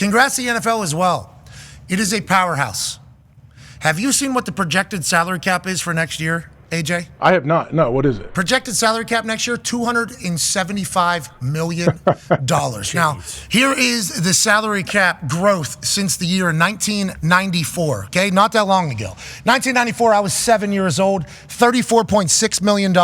Congrats to the NFL as well. It is a powerhouse. Have you seen what the projected salary cap is for next year, AJ? I have not. No, what is it? Projected salary cap next year, $275 million. Now, here is the salary cap growth since the year 1994, okay? Not that long ago. 1994, I was 7 years old. $34.6 million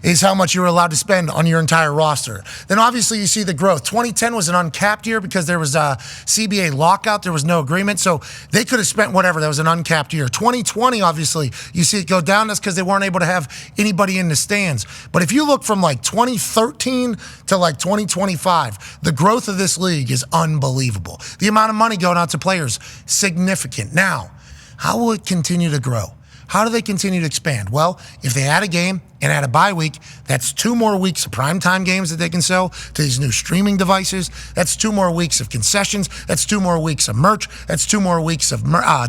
is how much you were allowed to spend on your entire roster. Then obviously you see the growth. 2010 was an uncapped year because there was a CBA lockout. There was no agreement, so they could have spent whatever. That was an uncapped year. 2020, obviously, you see it go down. That's because they weren't able to have anybody in the stands. But if you look from like 2013 to like 2025, the growth of this league is unbelievable. The amount of money going out to players, significant. Now, how will it continue to grow? How do they continue to expand? Well, if they add a game and add a bye week, that's 2 more weeks of primetime games that they can sell to these new streaming devices. That's 2 more weeks of concessions. That's 2 more weeks of merch. That's 2 more weeks of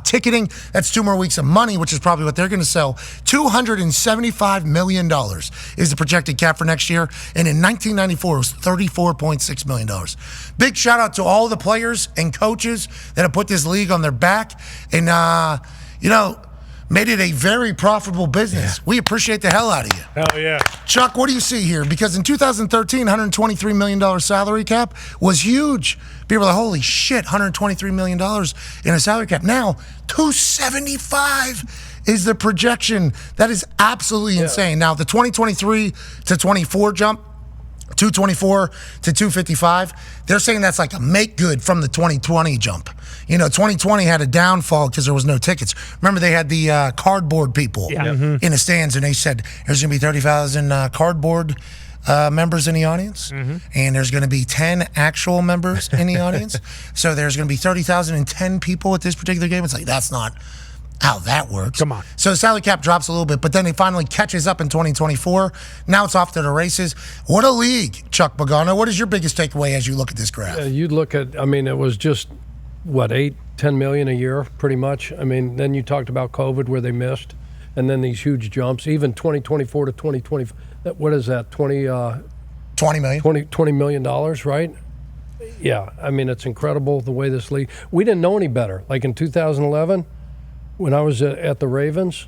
ticketing. That's 2 more weeks of money, which is probably what they're going to sell. $275 million is the projected cap for next year. And in 1994, it was $34.6 million. Big shout out to all the players and coaches that have put this league on their back. And, made it a very profitable business. Yeah. We appreciate the hell out of you. Hell yeah. Chuck, what do you see here? Because in 2013, $123 million salary cap was huge. People are like, holy shit, $123 million in a salary cap. Now, $275 is the projection. That is absolutely insane. Now, the 2023 to 24 jump, 224 to 255, they're saying that's like a make good from the 2020 jump. 2020 had a downfall because there was no tickets. Remember, they had the cardboard people in the stands, and they said there's going to be 30,000 cardboard members in the audience, and there's going to be 10 actual members in the audience. So there's going to be 30,010 people at this particular game. It's like, that's not how that works. Come on. So the salary cap drops a little bit, but then it finally catches up in 2024. Now it's off to the races. What a league, Chuck Pagano. What is your biggest takeaway as you look at this graph? You'd look at, it was just, $8-10 million a year, pretty much. Then you talked about COVID where they missed, and then these huge jumps, even 2024 to 2020. What is that, $20 million? $20 million, right? Yeah, it's incredible the way this league. We didn't know any better. Like in 2011, when I was at the Ravens,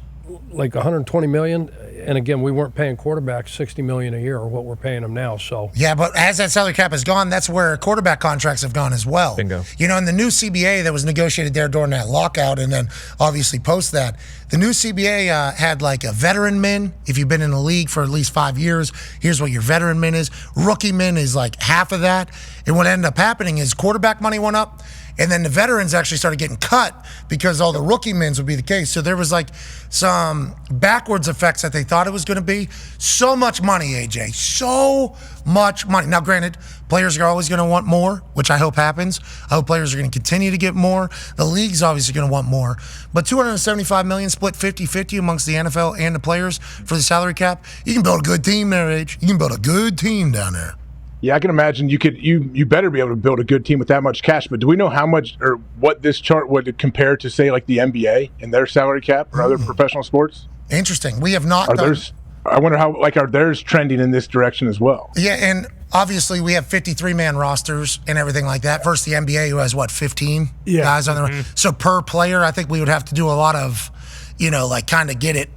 like $120 million, and again, we weren't paying quarterbacks $60 million a year, or what we're paying them now. So yeah, but as that salary cap has gone, that's where quarterback contracts have gone as well. Bingo. In the new CBA that was negotiated there during that lockout, and then obviously post that, the new CBA had like a veteran min. If you've been in the league for at least 5 years, here's what your veteran min is. Rookie min is like half of that. And what ended up happening is quarterback money went up, and then the veterans actually started getting cut because all the rookie mins would be the case. So there was like some backwards effects that they thought it was going to be. So much money, AJ. So much money. Now, granted, players are always going to want more, which I hope happens. I hope players are going to continue to get more. The league's obviously going to want more. But $275 million split 50-50 amongst the NFL and the players for the salary cap. You can build a good team there, AJ. You can build a good team down there. Yeah, I can imagine you better be able to build a good team with that much cash. But do we know how much or what this chart would compare to, say, like the NBA and their salary cap or other professional sports? Interesting. We have not I wonder how, are theirs trending in this direction as well? Yeah, and obviously we have 53-man rosters and everything like that versus the NBA, who has, 15 guys on the So per player, I think we would have to do a lot of, kind of get it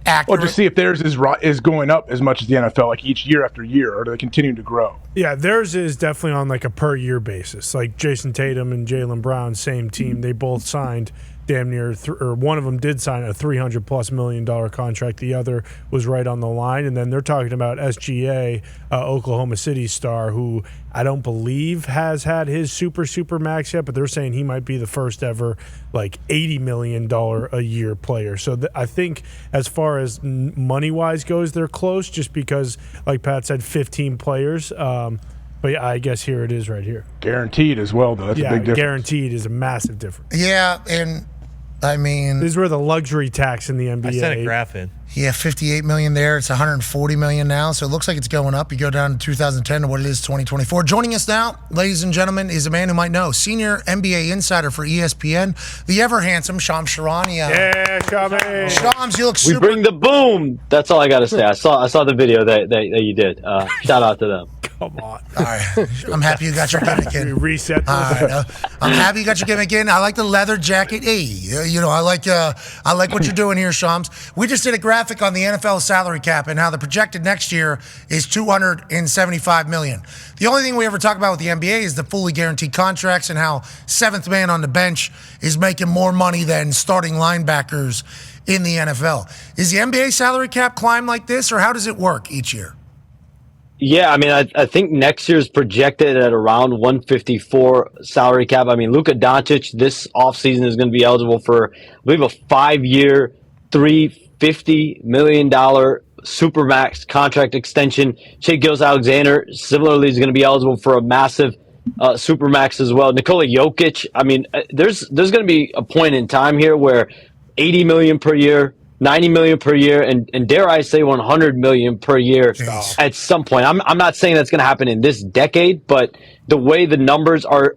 accurate. Or to see if theirs is going up as much as the NFL, like each year after year, or do they continue to grow? Yeah, theirs is definitely on like a per year basis. Like Jason Tatum and Jaylen Brown, same team. They both signed damn near, or one of them did sign a $300+ million contract. The other was right on the line. And then they're talking about SGA, Oklahoma City star, who I don't believe has had his super max yet, but they're saying he might be the first ever like $80 million a year player. So I think as far as money-wise goes, they're close just because, like Pat said, 15 players. But yeah, I guess here it is right here. Guaranteed as well, though. That's a big difference. Guaranteed is a massive difference. Yeah, and this is where the luxury tax in the NBA. I sent a graph in. Yeah, $58 million there. It's $140 million now. So it looks like it's going up. You go down to 2010 to what it is 2024. Joining us now, ladies and gentlemen, is a man who might know. Senior NBA insider for ESPN, the ever-handsome Shams Charania. Yeah, Shams. Shams, you look super. We bring the boom. That's all I got to say. I saw the video that you did. Shout out to them. Come on. All right. I'm happy you got your gimmick in. Reset. All right. I'm happy you got your gimmick in. I like the leather jacket. Hey, I like what you're doing here, Shams. We just did a graphic on the NFL salary cap and how the projected next year is $275 million. The only thing we ever talk about with the NBA is the fully guaranteed contracts and how seventh man on the bench is making more money than starting linebackers in the NFL. Is the NBA salary cap climb like this, or how does it work each year? Yeah, I mean, I think next year is projected at around 154 salary cap. I mean, Luka Doncic this offseason is going to be eligible for, I believe, a 5-year, $350 million supermax contract extension. Shai Gilgeous-Alexander similarly is going to be eligible for a massive supermax as well. Nikola Jokic, I mean, there's going to be a point in time here where $80 million per year, $90 million per year, and dare I say $100 million per year at some point. I'm not saying that's going to happen in this decade, but the way the numbers are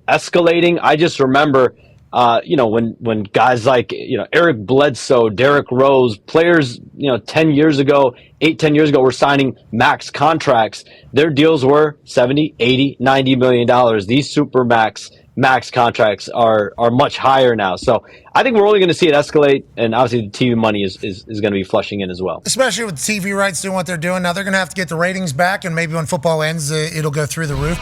escalating, I just remember, when guys like, Eric Bledsoe, Derrick Rose, players, 10 years ago were signing max contracts. Their deals were 70, 80, 90 million dollars. These super max contracts are much higher now. So I think we're only going to see it escalate, and obviously the TV money is going to be flushing in as well. Especially with the TV rights doing what they're doing. Now they're going to have to get the ratings back, and maybe when football ends, it'll go through the roof.